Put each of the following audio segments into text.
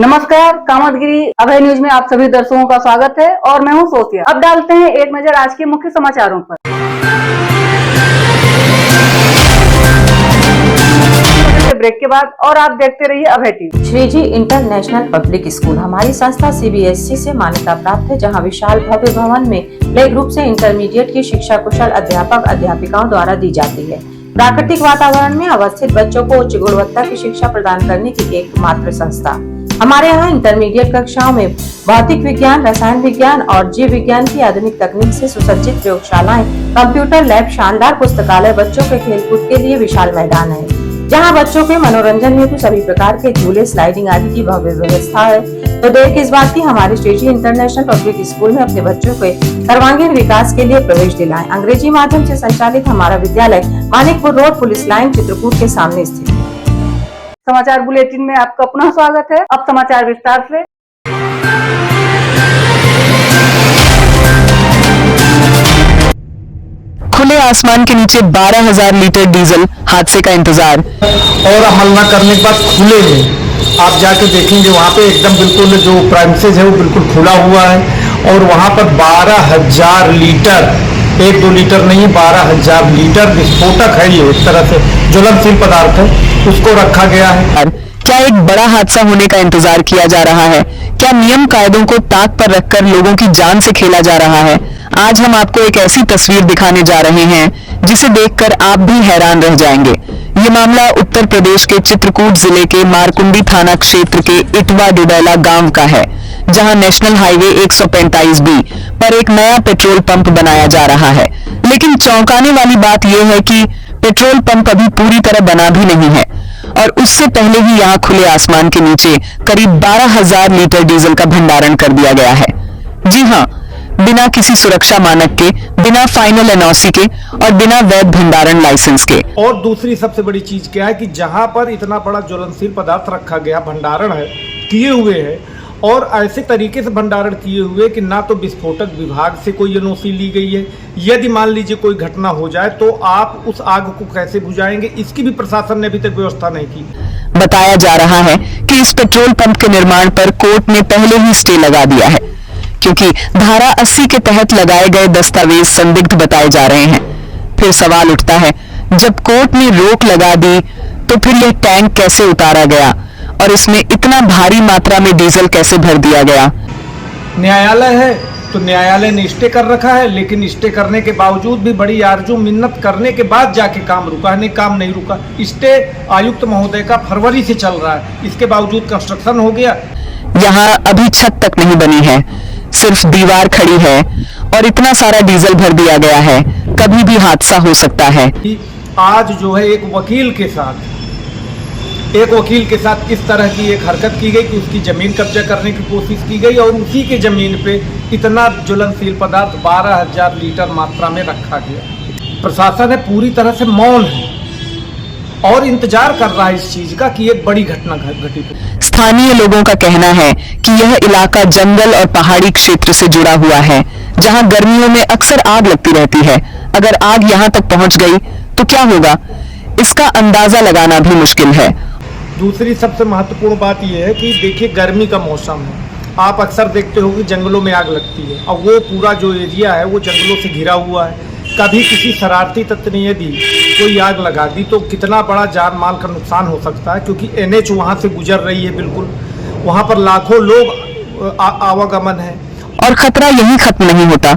नमस्कार, कामतगिरी अभय न्यूज में आप सभी दर्शकों का स्वागत है और मैं हूं सोफिया। अब डालते हैं एक नजर आज के मुख्य समाचारों पर। ब्रेक के बाद और आप देखते रहिए Abhay TV. Shriji international public school हमारी संस्था CBSE से मान्यता प्राप्त है, जहां विशाल भव्य भवन में प्ले ग्रुप से इंटरमीडिएट की शिक्षा कुशल अध्यापक अध्यापिकाओं द्वारा दी जाती है। प्राकृतिक वातावरण में अवस्थित बच्चों को उच्च गुणवत्ता की शिक्षा प्रदान करने की एकमात्र संस्था। हमारे यहाँ इंटरमीडिएट कक्षाओं में भौतिक विज्ञान, रसायन विज्ञान और जीव विज्ञान की आधुनिक तकनीक से सुसज्जित प्रयोगशालाएं, कंप्यूटर लैब, शानदार पुस्तकालय, बच्चों के खेलकूद के लिए विशाल मैदान है, जहां बच्चों के मनोरंजन हेतु सभी प्रकार के झूले, स्लाइडिंग आदि की भव्य व्यवस्था है। तो देर किस बात की, हमारे श्रीजी इंटरनेशनल पब्लिक स्कूल में अपने बच्चों के सर्वांगीण विकास के लिए प्रवेश दिलाएं। अंग्रेजी माध्यम से संचालित हमारा विद्यालय Manikpur road, police line, Chitrakoot के सामने स्थित है। समाचार बुलेटिन में आपका पुनः स्वागत है। अब समाचार विस्तार से। खुले आसमान के नीचे 12,000 लीटर डीजल हादसे का इंतजार। और अमल न करने के बाद खुले में आप जाके देखेंगे वहाँ पे एकदम बिल्कुल जो प्राइमसेज है वो बिल्कुल खुला हुआ है और वहाँ पर 12,000 लीटर, 1-2 लीटर नहीं, 12,000 लीटर विस्फोटक है, ये एक तरह से ज्वलनशील पदार्थ है, उसको रखा गया है। क्या एक बड़ा हादसा होने का इंतजार किया जा रहा है? क्या नियम कायदों को ताक पर रखकर लोगों की जान से खेला जा रहा है? आज हम आपको एक ऐसी तस्वीर दिखाने जा रहे हैं जिसे देखकर आप भी हैरान रह जाएंगे। ये मामला उत्तर प्रदेश के चित्रकूट जिले के मारकुंडी थाना क्षेत्र के इटवा डुडैला गांव का है, जहां नेशनल हाईवे 145B पर एक नया पेट्रोल पंप बनाया जा रहा है। लेकिन चौंकाने वाली बात यह है कि पेट्रोल पंप अभी पूरी तरह बना भी नहीं है और उससे पहले ही यहाँ खुले आसमान के नीचे करीब 12,000 लीटर डीजल का भंडारण कर दिया गया है। जी हाँ, बिना किसी सुरक्षा मानक के, बिना फाइनल NOC के और बिना वैध भंडारण लाइसेंस के। और दूसरी सबसे बड़ी चीज क्या है कि जहाँ पर इतना बड़ा ज्वलनशील पदार्थ रखा गया, भंडारण है किए हुए है और ऐसे तरीके से भंडारण किए हुए कि ना तो विस्फोटक विभाग से कोई NOC ली गई है। यदि मान लीजिए कोई घटना हो जाए तो आप उस आग को कैसे बुझाएंगे, इसकी भी प्रशासन ने अभी तक व्यवस्था नहीं की। बताया जा रहा है कि इस पेट्रोल पंप के निर्माण पर कोर्ट ने पहले ही स्टे लगा दिया है, क्योंकि धारा 80 के तहत लगाए गए दस्तावेज संदिग्ध बताए जा रहे हैं। फिर सवाल उठता है, जब कोर्ट ने रोक लगा दी तो फिर यह टैंक कैसे उतारा गया और इसमें इतना भारी मात्रा में डीजल कैसे भर दिया गया? न्यायालय है तो न्यायालय ने स्टे कर रखा है, लेकिन स्टे करने के बावजूद भी बड़ी आरजू मिन्नत करने के बाद जाके काम रुका है, नहीं काम नहीं रुका। स्टे आयुक्त महोदय का फरवरी से चल रहा है, इसके बावजूद कंस्ट्रक्शन हो गया। यहाँ अभी छत तक नहीं बनी है, सिर्फ दीवार खड़ी है और इतना सारा डीजल भर दिया गया है, कभी भी हादसा हो सकता है। आज जो है एक वकील के साथ इस तरह की एक हरकत की गई कि उसकी जमीन कब्जा करने की कोशिश की गई और उसी के जमीन पे इतना ज्वलनशील पदार्थ 12,000 लीटर मात्रा में रखा गया। प्रशासन है पूरी तरह से मौन है और इंतजार कर रहा है इस चीज का कि एक बड़ी घटना घटित हो। स्थानीय लोगों का कहना है कि यह इलाका जंगल और पहाड़ी क्षेत्र से जुड़ा हुआ है, जहां गर्मियों में अक्सर आग लगती रहती है। अगर आग यहां तक पहुंच गई तो क्या होगा, इसका अंदाजा लगाना भी मुश्किल है। दूसरी सबसे महत्वपूर्ण बात यह है कि देखिए गर्मी का मौसम है, आप अक्सर देखते हो कि जंगलों में आग लगती है और वो पूरा जो एरिया है वो जंगलों से घिरा हुआ है। कभी किसी शरारती तत्व ने यदि कोई आग लगा दी तो कितना बड़ा जान माल का नुकसान हो सकता है, क्योंकि NH वहाँ से गुजर रही है, बिल्कुल वहाँ पर लाखों लोग आवागमन है। और खतरा यही खत्म नहीं होता।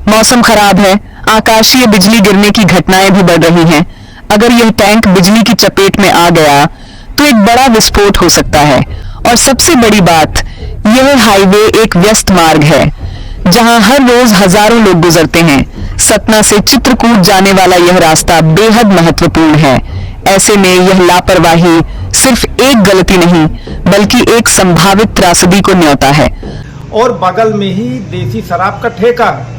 मौसम खराब है, आकाशीय बिजली गिरने की घटनाएं भी बढ़ रही हैं। अगर यह टैंक बिजली की चपेट में आ गया तो एक बड़ा विस्फोट हो सकता है। और सबसे बड़ी बात, यह हाईवे एक व्यस्त मार्ग है जहां हर रोज हजारों लोग गुजरते हैं। सतना से चित्रकूट जाने वाला यह रास्ता बेहद महत्वपूर्ण है। ऐसे में यह लापरवाही सिर्फ एक गलती नहीं बल्कि एक संभावित त्रासदी को न्योता है। और बगल में ही देसी शराब का ठेका है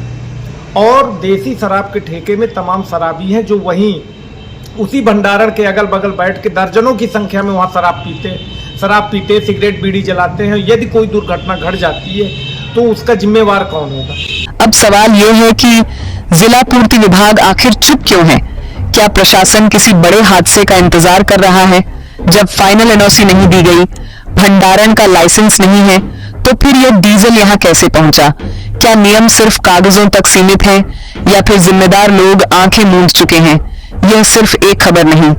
और देसी शराब के ठेके में तमाम शराबी हैं जो वहीं उसी भंडारण के अगल बगल बैठ के दर्जनों की संख्या में वहाँ शराब पीते, सिगरेट बीड़ी जलाते हैं। यदि कोई दुर्घटना घट जाती है तो उसका जिम्मेवार कौन होगा? अब सवाल ये है कि जिला पूर्ति विभाग आखिर चुप क्यों है? क्या प्रशासन किसी बड़े हादसे का इंतजार कर रहा है? जब फाइनल NOC नहीं दी गई, भंडारण का लाइसेंस नहीं है, तो फिर यह डीजल यहाँ कैसे पहुंचा? क्या नियम सिर्फ कागजों तक सीमित है या फिर जिम्मेदार लोग आंखें मूंद चुके हैं? यह सिर्फ एक खबर नहीं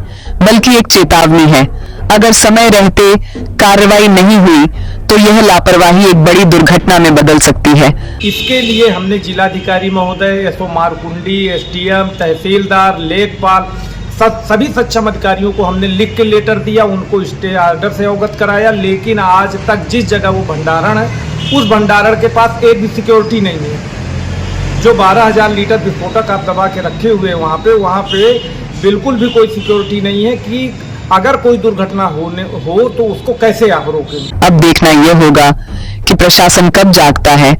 बल्कि एक चेतावनी है। अगर समय रहते कार्रवाई नहीं हुई तो यह लापरवाही एक बड़ी दुर्घटना में बदल सकती है। इसके लिए हमने जिलाधिकारी महोदय, एसओ मारकुंडी, एसडीएम, तहसीलदार, लेखपाल, सभी सक्षम अधिकारियों को हमने लिख के लेटर दिया, उनको स्टे ऑर्डर से अवगत कराया। लेकिन आज तक जिस जगह वो भंडारण है उस भंडारण के पास एक भी सिक्योरिटी नहीं है। जो 12,000 लीटर विस्फोटक आप दबा के रखे हुए हैं वहाँ पे बिल्कुल भी कोई सिक्योरिटी नहीं है कि अगर कोई दुर्घटना हो तो उसको कैसे आप रोकें। अब देखना यह होगा कि प्रशासन कब जागता है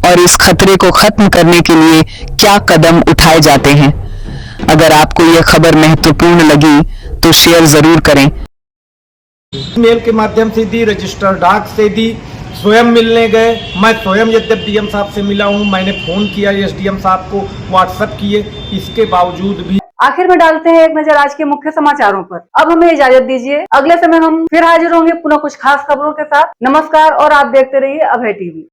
और इस खतरे को खत्म करने के लिए क्या कदम उठाए जाते हैं। अगर आपको यह खबर महत्वपूर्ण लगी तो शेयर जरूर करें। मेल के माध्यम से दी, रजिस्टर डाक से दी, स्वयं मिलने गए। मैं स्वयं यद्यप डीएम साहब से मिला हूं, मैंने फोन किया एसडीएम साहब को, व्हाट्सएप किए, इसके बावजूद भी। आखिर में डालते हैं एक नजर आज के मुख्य समाचारों पर। अब हमें इजाजत दीजिए, अगले समय हम फिर हाजिर होंगे पुनः कुछ खास खबरों के साथ। नमस्कार और आप देखते रहिए अभय टीवी।